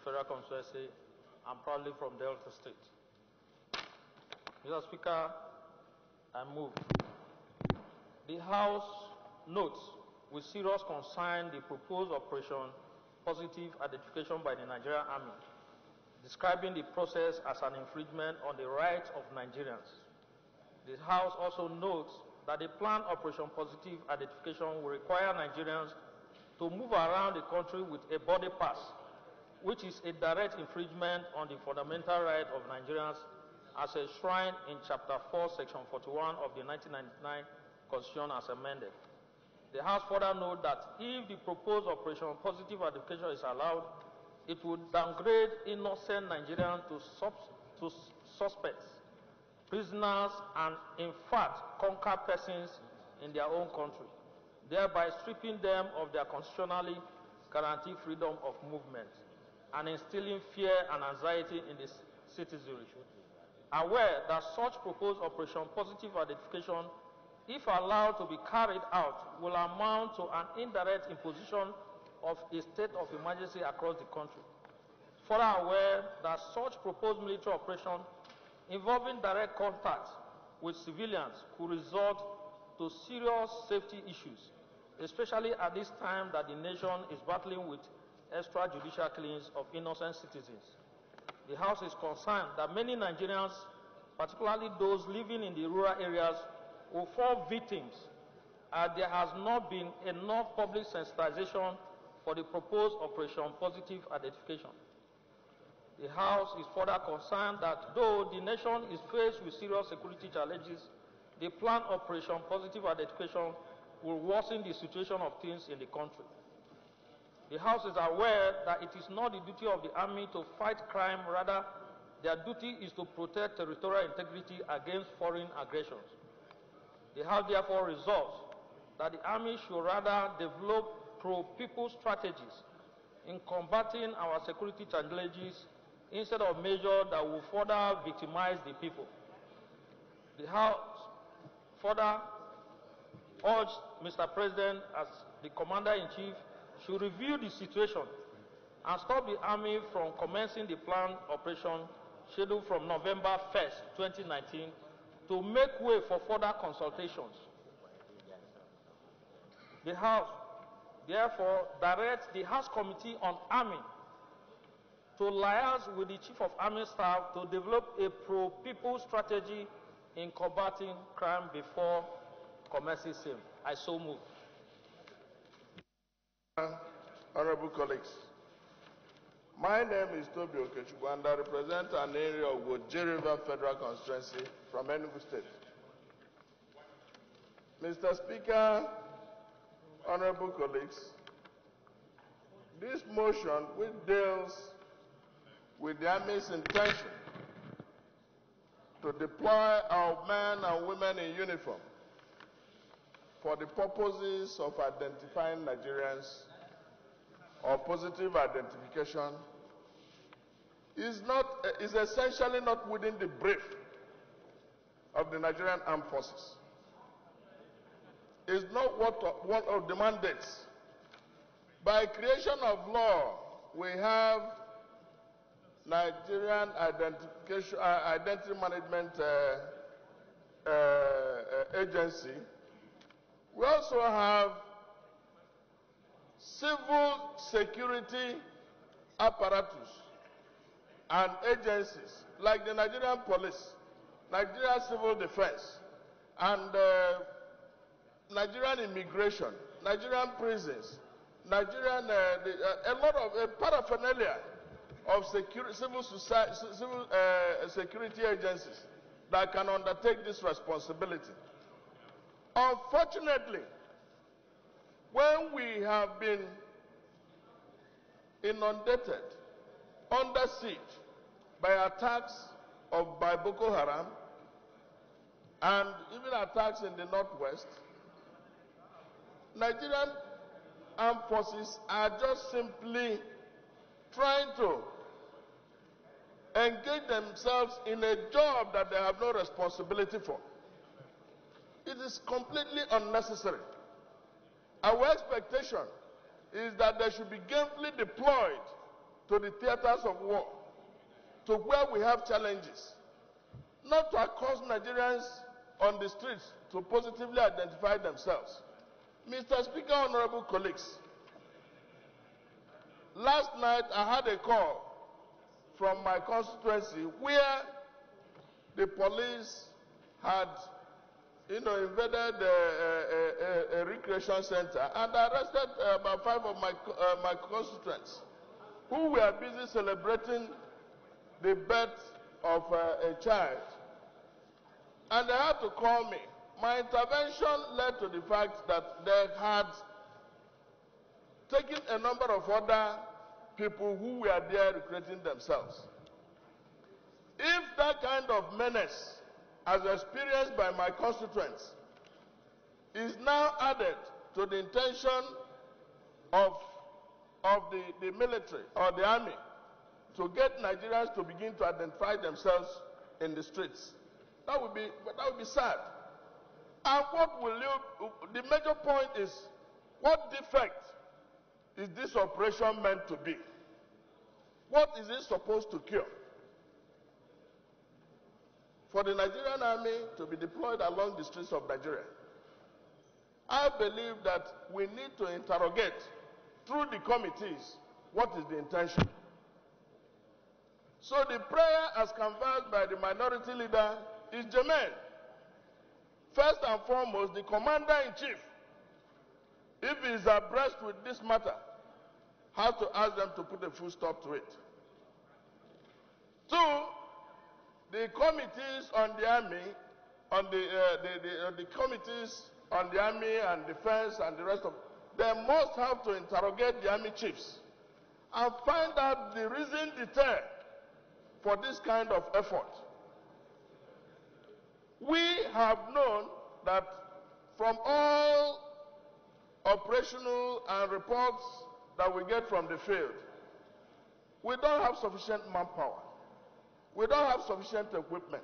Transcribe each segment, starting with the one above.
Federal Constituency, and proudly from Delta State. Mr. Speaker, I move. The House notes with serious concern the proposed Operation Positive Identification by the Nigerian Army, describing the process as an infringement on the rights of Nigerians. The House also notes that the planned Operation Positive Identification will require Nigerians to move around the country with a body pass, which is a direct infringement on the fundamental right of Nigerians as enshrined in Chapter 4, Section 41 of the 1999 Constitution as amended. The House further notes that if the proposed Operation Positive Identification is allowed, it would downgrade innocent Nigerians to suspects, prisoners, and in fact conquer persons in their own country, thereby stripping them of their constitutionally guaranteed freedom of movement and instilling fear and anxiety in the citizenry. Aware that such proposed Operation Positive Identification, if allowed to be carried out, will amount to an indirect imposition of a state of emergency across the country. Further aware that such proposed military operation involving direct contact with civilians could result to serious safety issues, especially at this time that the nation is battling with extrajudicial killings of innocent citizens. The House is concerned that many Nigerians, particularly those living in the rural areas, will fall victims as there has not been enough public sensitization for the proposed Operation Positive Identification. The House is further concerned that though the nation is faced with serious security challenges, the planned Operation Positive Identification will worsen the situation of things in the country. The House is aware that it is not the duty of the Army to fight crime, rather their duty is to protect territorial integrity against foreign aggressions. The House therefore resolves that the Army should rather develop pro-people strategies in combating our security challenges instead of measures that will further victimize the people. The House further urged Mr. President, as the Commander-in-Chief, should review the situation and stop the Army from commencing the planned operation scheduled from November 1st, 2019, to make way for further consultations. The House therefore directs the House Committee on Army to liaise with the Chief of Army Staff to develop a pro-people strategy in combating crime before commencing same. I so move. Honorable colleagues, my name is Toby Okechukwu and I represent an area of Woje River Federal Constituency from Enugu State. Mr. Speaker, honorable colleagues, this motion, which deals with the Army's intention to deploy our men and women in uniform for the purposes of identifying Nigerians or positive identification, is essentially not within the brief of the Nigerian Armed Forces. It's not one of the mandates. By creation of law, we have Nigerian Identity Management Agency. We also have civil security apparatus and agencies like the Nigerian Police, Nigerian Civil Defense, and Nigerian Immigration, Nigerian prisons, Nigerian, a lot of paraphernalia of civil security agencies that can undertake this responsibility. Unfortunately, when we have been inundated, under siege by attacks by Boko Haram and even attacks in the northwest, Nigerian armed forces are just simply trying to engage themselves in a job that they have no responsibility for. It is completely unnecessary. Our expectation is that they should be gainfully deployed to the theaters of war, to where we have challenges, not to accost Nigerians on the streets to positively identify themselves. Mr. Speaker, honorable colleagues, last night I had a call from my constituency where the police had invaded a recreation center and arrested about 5 of my constituents who were busy celebrating the birth of a child. And they had to call me. My intervention led to the fact that they had taken a number of other people who were there recreating themselves. If that kind of menace, as experienced by my constituents, is now added to the intention of the military or the army to get Nigerians to begin to identify themselves in the streets, that would be sad. And the major point is, what defect is this operation meant to be? What is it supposed to cure? For the Nigerian army to be deployed along the streets of Nigeria, I believe that we need to interrogate through the committees what is the intention. So the prayer as canvassed by the minority leader is germane. First and foremost, the commander-in-chief, if he is abreast with this matter, has to ask them to put a full stop to it. 2, the committees on the army, the committees on the army and defense and the rest of, they must have to interrogate the army chiefs and find out the reason d'etre for this kind of effort. We have known that from all operational and reports that we get from the field, we don't have sufficient manpower. We don't have sufficient equipment.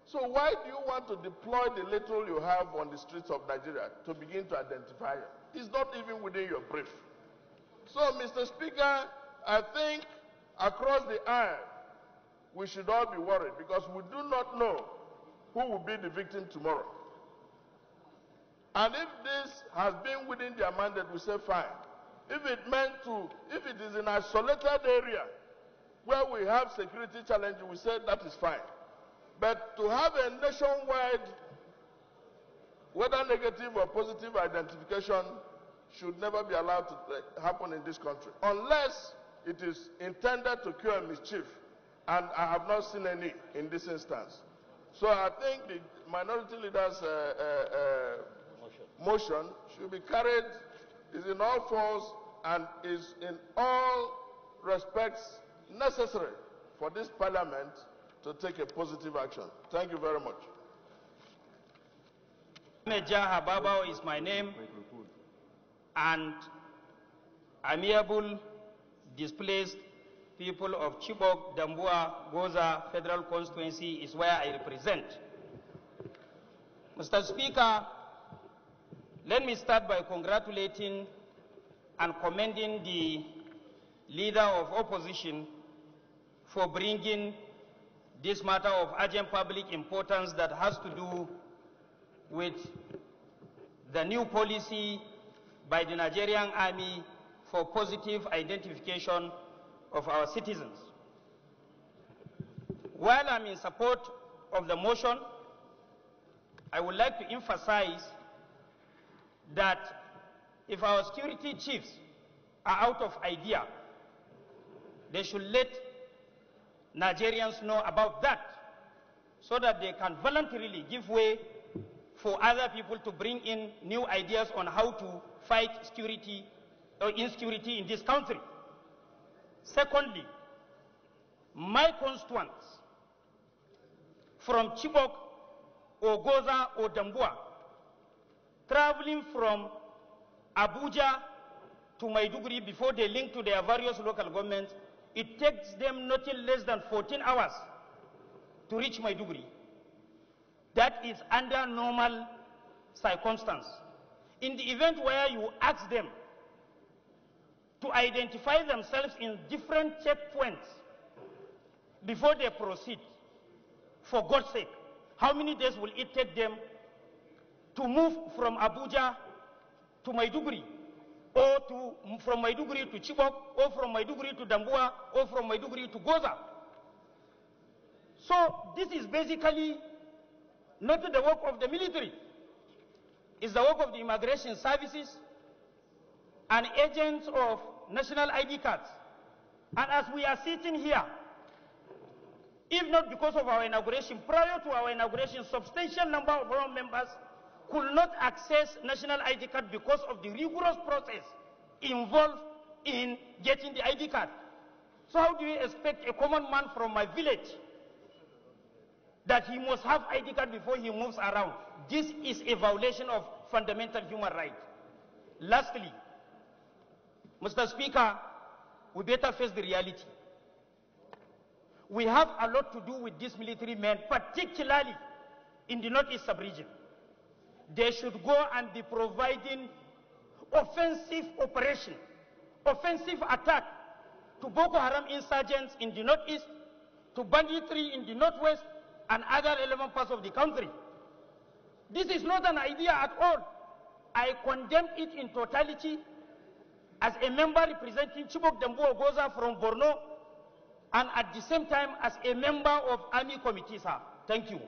So why do you want to deploy the little you have on the streets of Nigeria to begin to identify it? It's not even within your brief. So, Mr. Speaker, I think across the aisle, we should all be worried because we do not know who will be the victim tomorrow. And if this has been within their mandate, we say fine. If it is in an isolated area where we have security challenges, we say that is fine. But to have a nationwide, whether negative or positive identification, should never be allowed to happen in this country, unless it is intended to cure mischief, and I have not seen any in this instance. So I think the minority leader's motion should be carried, is in all force, and is in all respects necessary for this parliament to take a positive action. Thank you very much. Meja Hababao is my name, and amiable displaced people of Chibok, Dambua, Goza Federal Constituency is where I represent. Mr. Speaker, let me start by congratulating and commending the leader of opposition for bringing this matter of urgent public importance that has to do with the new policy by the Nigerian Army for positive identification of our citizens. While I'm in support of the motion, I would like to emphasize that if our security chiefs are out of idea, they should let Nigerians know about that so that they can voluntarily give way for other people to bring in new ideas on how to fight security or insecurity in this country. Secondly, my constituents from Chibok or Goza or Dambua traveling from Abuja to Maiduguri before they link to their various local governments, it takes them nothing less than 14 hours to reach Maiduguri. That is under normal circumstance. In the event where you ask them to identify themselves in different checkpoints before they proceed. For God's sake, how many days will it take them to move from Abuja to Maiduguri, or from Maiduguri to Chibok, or from Maiduguri to Dambua, or from Maiduguri to Goza? So this is basically not the work of the military. It's the work of the immigration services and agents of national ID cards. And as we are sitting here, if not because of our inauguration, prior to our inauguration, substantial number of our members could not access national ID card because of the rigorous process involved in getting the ID card. So how do you expect a common man from my village that he must have ID card before he moves around? This is a violation of fundamental human rights. Lastly, Mr. Speaker, we better face the reality. We have a lot to do with these military men, particularly in the Northeast sub-region. They should go and be providing offensive operation, offensive attack to Boko Haram insurgents in the Northeast, to banditry in the Northwest, and other relevant parts of the country. This is not an idea at all. I condemn it in totality as a member representing Chibok Dambuo Goza from Borno, and at the same time as a member of Army Committee, sir. Thank you.